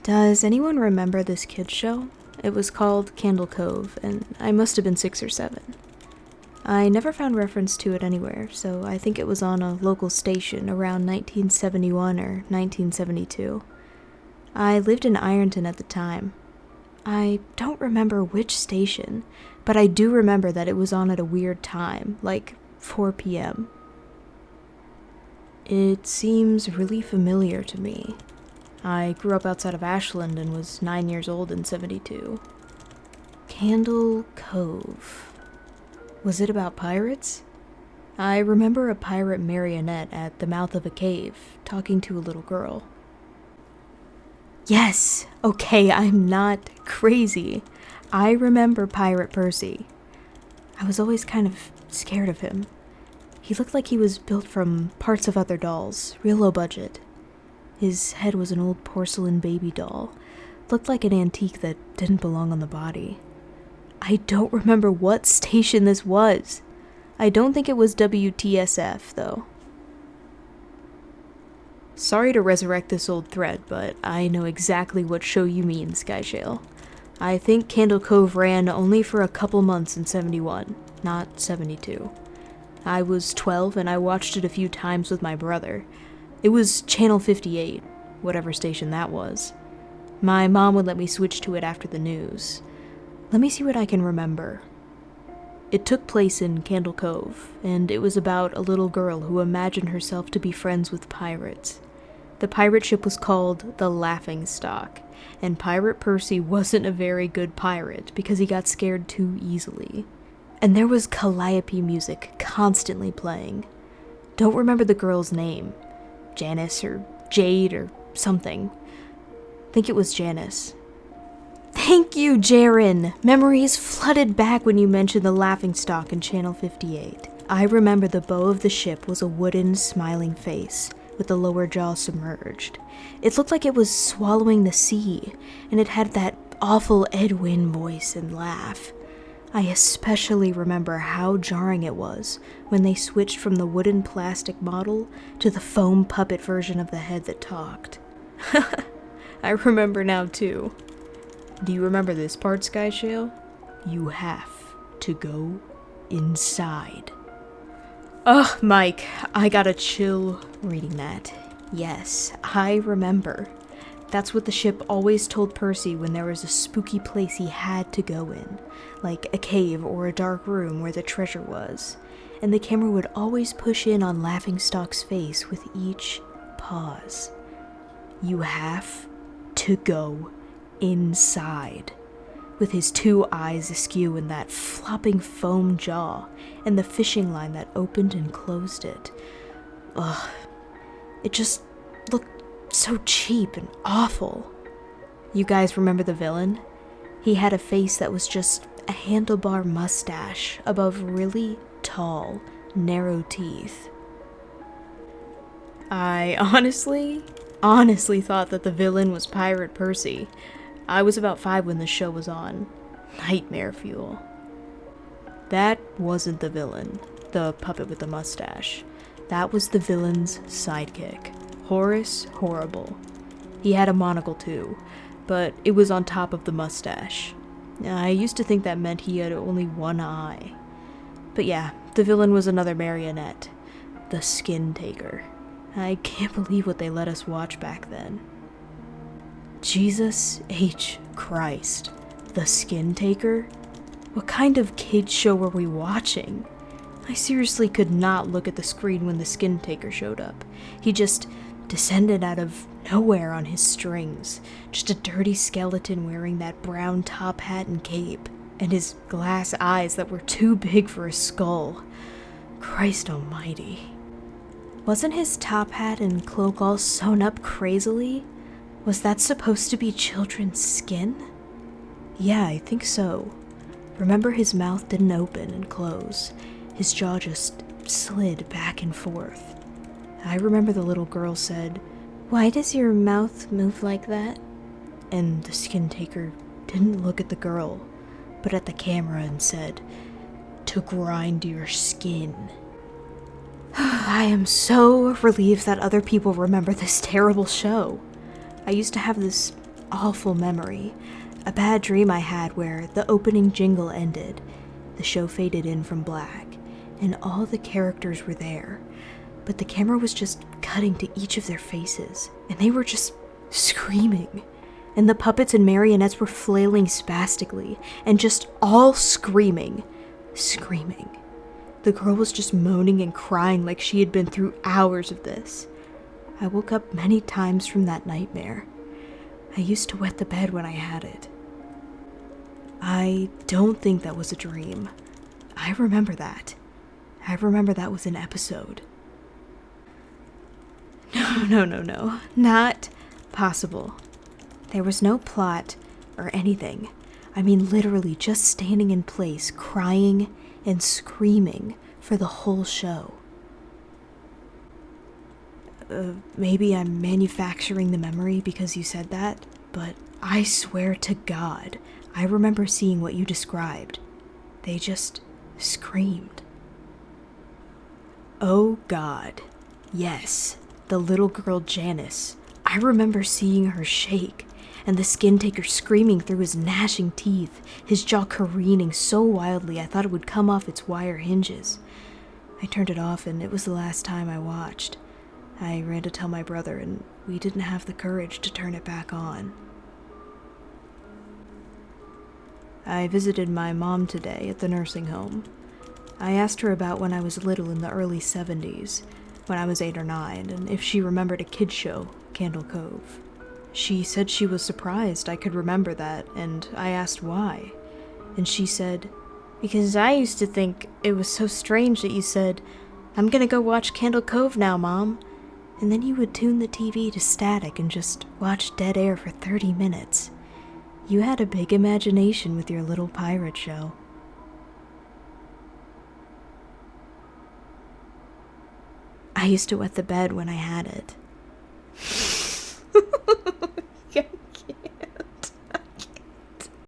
Does anyone remember this kids show? It was called Candle Cove, and I must have been 6 or 7. I never found reference to it anywhere, so I think it was on a local station around 1971 or 1972. I lived in Ironton at the time. I don't remember which station, but I do remember that it was on at a weird time, like 4 p.m. It seems really familiar to me. I grew up outside of Ashland and was 9 years old in 72. Candle Cove. Was it about pirates? I remember a pirate marionette at the mouth of a cave, talking to a little girl. Yes! Okay, I'm not crazy. I remember Pirate Percy. I was always kind of scared of him. He looked like he was built from parts of other dolls, real low budget. His head was an old porcelain baby doll. Looked like an antique that didn't belong on the body. I don't remember what station this was. I don't think it was WTSF, though. Sorry to resurrect this old thread, but I know exactly what show you mean, Skyshale. I think Candle Cove ran only for a couple months in 71, not 72. I was 12 and I watched it a few times with my brother. It was Channel 58, whatever station that was. My mom would let me switch to it after the news. Let me see what I can remember. It took place in Candle Cove, and it was about a little girl who imagined herself to be friends with pirates. The pirate ship was called the Laughingstock, and Pirate Percy wasn't a very good pirate because he got scared too easily. And there was calliope music constantly playing. Don't remember the girl's name. Janice or Jade or something. Think it was Janice. Thank you, Jaren! Memories flooded back when you mentioned the Laughingstock in Channel 58. I remember the bow of the ship was a wooden, smiling face, with the lower jaw submerged. It looked like it was swallowing the sea, and it had that awful Edwin voice and laugh. I especially remember how jarring it was when they switched from the wooden plastic model to the foam puppet version of the head that talked. I remember now too. Do you remember this part, Skyshale? You have to go inside. Ugh, Mike, I got a chill reading that. Yes, I remember. That's what the ship always told Percy when there was a spooky place he had to go in, like a cave or a dark room where the treasure was, and the camera would always push in on Laughingstock's face with each pause. You have to go inside. With his 2 eyes askew and that flopping foam jaw, and the fishing line that opened and closed it. Ugh. It just looked so cheap and awful. You guys remember the villain? He had a face that was just a handlebar mustache above really tall, narrow teeth. I honestly thought that the villain was Pirate Percy. I was about 5 when the show was on. Nightmare fuel. That wasn't the villain, the puppet with the mustache. That was the villain's sidekick, Horace Horrible. He had a monocle too, but it was on top of the mustache. I used to think that meant he had only one eye. But yeah, the villain was another marionette, the Skin Taker. I can't believe what they let us watch back then. Jesus H. Christ, the Skin Taker? What kind of kids show were we watching? I seriously could not look at the screen when the Skin Taker showed up. He just descended out of nowhere on his strings, just a dirty skeleton wearing that brown top hat and cape, and his glass eyes that were too big for a skull. Christ almighty. Wasn't his top hat and cloak all sewn up crazily? Was that supposed to be children's skin? Yeah, I think so. Remember, his mouth didn't open and close. His jaw just slid back and forth. I remember the little girl said, "Why does your mouth move like that?" And the Skin Taker didn't look at the girl, but at the camera and said, "To grind your skin." I am so relieved that other people remember this terrible show. I used to have this awful memory. A bad dream I had where the opening jingle ended, the show faded in from black, and all the characters were there. But the camera was just cutting to each of their faces, and they were just screaming. And the puppets and marionettes were flailing spastically, and just all screaming. The girl was just moaning and crying like she had been through hours of this. I woke up many times from that nightmare. I used to wet the bed when I had it. I don't think that was a dream. I remember that. I remember that was an episode. No. Not possible. There was no plot or anything. I mean, literally just standing in place, crying and screaming for the whole show. Maybe I'm manufacturing the memory because you said that, but I swear to God, I remember seeing what you described. They just screamed. Oh God, yes, the little girl Janice. I remember seeing her shake, and the skin taker screaming through his gnashing teeth, his jaw careening so wildly I thought it would come off its wire hinges. I turned it off, and it was the last time I watched. I ran to tell my brother, and we didn't have the courage to turn it back on. I visited my mom today at the nursing home. I asked her about when I was little in the early 70s, when I was 8 or 9, and if she remembered a kid's show, Candle Cove. She said she was surprised I could remember that, and I asked why. And she said, "Because I used to think it was so strange that you said, 'I'm gonna go watch Candle Cove now, Mom.' And then you would tune the TV to static and just watch dead air for 30 minutes. You had a big imagination with your little pirate show." I used to wet the bed when I had it.